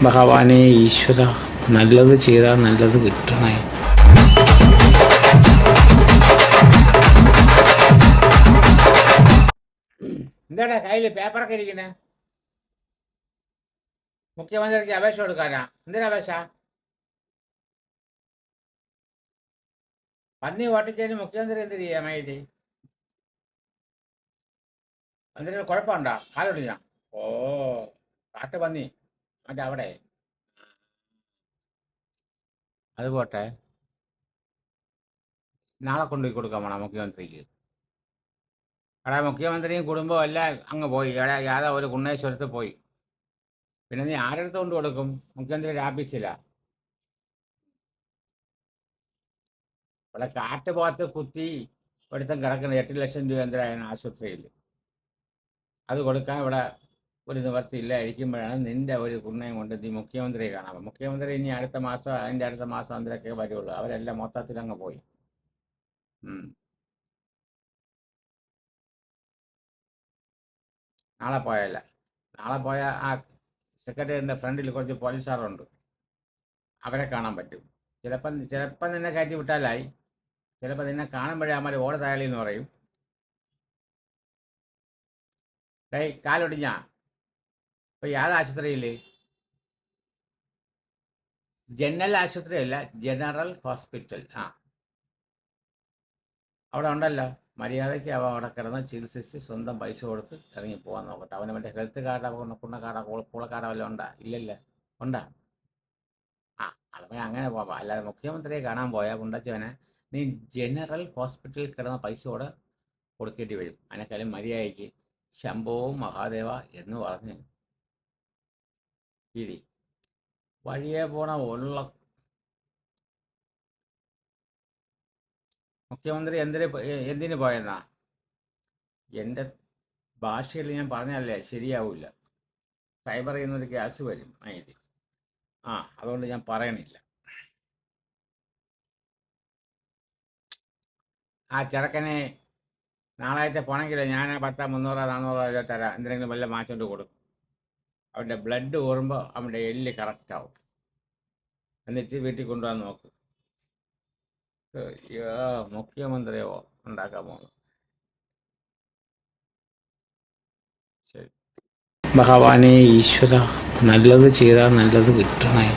ഭഗവാനെ ഈശ്വര, നല്ലത് ചെയ്താൽ നല്ലത് കിട്ടണേ. എന്താടാ കയ്യില് പേപ്പറൊക്കെ ഇരിക്കണേ? മുഖ്യമന്ത്രിക്ക് അപേക്ഷ കൊടുക്കാനാ? എന്തിനാ അപേക്ഷ? പന്നി ഓട്ടിച്ചതിന് മുഖ്യമന്ത്രി എന്ത് ചെയ്യാൻ വേണ്ടി? എന്തിനും കുഴപ്പമുണ്ടോ? കാലൊടിഞ്ഞ? ഓ, കാട്ടുപന്നി മറ്റേ അവിടെ. അത് പോട്ടെ, നാളെ കൊണ്ടുപോയി കൊടുക്കാൻ വേണം മുഖ്യമന്ത്രിക്ക്. എടാ, മുഖ്യമന്ത്രിയും കുടുംബവും എല്ലാം അങ്ങ് പോയി. എടാ, യാതാ ഒരു കുന്നേശ്വരത്ത് പോയി. പിന്നെ നീ ആരെടുത്ത് കൊണ്ട് കൊടുക്കും? മുഖ്യമന്ത്രിയുടെ ആഫീസിലാ. ഇവിടെ കാറ്റ് പോകത്ത് കുത്തി ഒരുത്തം കിടക്കുന്ന 8 ലക്ഷം രൂപ എന്തിനാണ് ആശുപത്രിയിൽ. അത് കൊടുക്കാൻ ഇവിടെ ഒരു നിവർത്തിയില്ല. ഇരിക്കുമ്പോഴാണ് നിന്റെ ഒരു കുണ്ണയും കൊണ്ട് നീ മുഖ്യമന്ത്രിയെ കാണാം. മുഖ്യമന്ത്രി ഇനി അടുത്ത മാസം, അതിൻ്റെ അടുത്ത മാസം അതിലൊക്കെ വരുള്ളൂ. അവരെല്ലാം മൊത്തത്തിൽ അങ്ങ് പോയി. നാളെ പോയല്ല. നാളെ പോയ ആ സെക്രട്ടറിയുടെ ഫ്രണ്ടിൽ കുറച്ച് പോലീസുകാരുണ്ട്, അവരെ കാണാൻ പറ്റും. ചിലപ്പം നിന്നെ കയറ്റി വിട്ടാലായി. ചിലപ്പോൾ നിന്നെ കാണുമ്പോഴേ അമ്മ ഓട താളി എന്ന് പറയും. ഡേയ്, കാലൊടിഞ്ഞാ? ഇപ്പോൾ യാത് ആശുപത്രിയിൽ? ജനറൽ ആശുപത്രി അല്ല, ജനറൽ ഹോസ്പിറ്റൽ. അവിടെ ഉണ്ടല്ലോ. മര്യാദയ്ക്ക് അവ അവിടെ കിടന്ന് ചികിത്സിച്ച് സ്വന്തം പൈസ കൊടുത്ത് ഇറങ്ങി പോകാൻ നോക്കട്ടെ. അവന് മറ്റേ ഹെൽത്ത് കാർഡോ കുണ്ണക്കാർഡോ പൂളക്കാർഡോ വല്ലതും ഉണ്ടാ? ഇല്ലല്ലേ? ഉണ്ടാ? അതങ്ങനെ അങ്ങനെ പോവാം. അല്ലാതെ മുഖ്യമന്ത്രിയെ കാണാൻ പോയാൽ പുണ്ടച്ചവനെ നീ ജനറൽ ഹോസ്പിറ്റലിൽ കിടന്ന പൈസയോടെ കൊടുക്കേണ്ടി വരും. അതിനേക്കാളും മര്യാദയ്ക്ക് ശംഭോ മഹാദേവ എന്ന് പറഞ്ഞ് ഇരി. വഴിയെ പോണ ഉള്ള മുഖ്യമന്ത്രി എന്തിനു പോയെന്നാ? എൻ്റെ ഭാഷയിൽ ഞാൻ പറഞ്ഞല്ലേ ശരിയാവില്ല. സൈബർ ചെയ്യുന്നൊരു ഗ്യാസ് വരും അതിന്. അതുകൊണ്ട് ഞാൻ പറയണില്ല. ആ ചെറുക്കനെ നാളായിട്ട് പോണെങ്കിലേ ഞാൻ 10, 300, 400 രൂപ തരാം. എന്തെങ്കിലും വല്ല മാറ്റോണ്ട് കൊടുക്കും. അവൻ്റെ ബ്ലഡ് ഓടുമ്പോൾ അവൻ്റെ എല്ല് കറക്റ്റ് ആവും. എന്നിട്ട് വീട്ടിൽ കൊണ്ടുപോകാൻ നോക്കും. മുഖ്യമന്ത്രിയോ ഉണ്ടാക്കാൻ പോകുന്നു. ശരി. ഭഗവാനെ ഈശ്വര, നല്ലത് ചെയ്താൽ നല്ലത് കിട്ടണേ.